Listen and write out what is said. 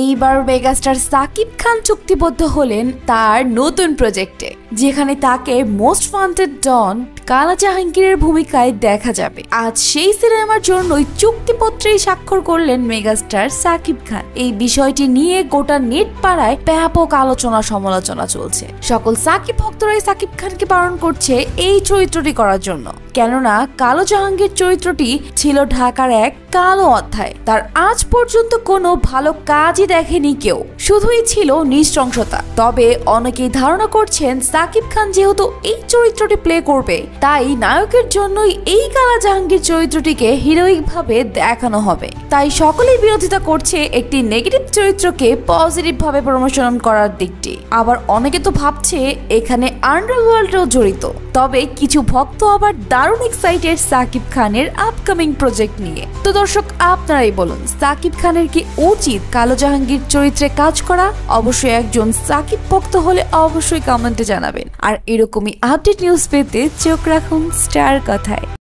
এইবার মেগাস্টার সাকিব খান চুক্তিবদ্ধ হলেন তার নতুন প্রজেক্টে, যেখানে তাকে মোস্ট ওয়ান্টেড ডন কালা জাহাঙ্গীরের ভূমিকায় দেখা যাবে। আজ সেই সিনেমার জন্যই চুক্তিপত্রেই স্বাক্ষর করলেন মেগাস্টার সাকিব খান। এই বিষয়টি নিয়ে গোটা নেট পাড়ায় ব্যাপক আলোচনা সমালোচনা চলছে। সকল সাকিব ভক্তরাই সাকিব খানকে বারণ করছে এই চরিত্রটি করার জন্য, কেননা কালো জাহাঙ্গীর চরিত্রটি ছিল ঢাকার এক কালো অধ্যায়। তার আজ পর্যন্ত কোনো ভালো কাজই দেখেনি কেউ, শুধুই ছিল নৃশংসতা। তবে অনেকেই ধারণা করছেন সাকিব খান যেহেতু এই চরিত্রটি প্লে করবে, তাই নায়কের জন্যই এই কালা জাহাঙ্গীর চরিত্রটিকে হিরোইক ভাবে দেখানো হবে। তাই সকলেই বিরোধিতা করছে একটি নেগেটিভ চরিত্রকে পজিটিভ ভাবে প্রমোশন করার দিকটি। আবার অনেকে তো ভাবছে এখানে আন্ডারওয়ার্ল্ডও জড়িত। তবে কিছু ভক্ত আবার দারুণ এক্সাইটেড সাকিব খানের আপকামিং প্রজেক্ট নিয়ে। তো দর্শক, আপনারাই বলুন, সাকিব খানের কি উচিত কালো জাহাঙ্গীর চরিত্রে কাজ করা? অবশ্যই একজন সাকিব ভক্ত হলে অবশ্যই কমেন্টে জানাবেন। আর এরকমই আপডেট নিউজ পেতে চোখ রাখুন স্টার কথায়।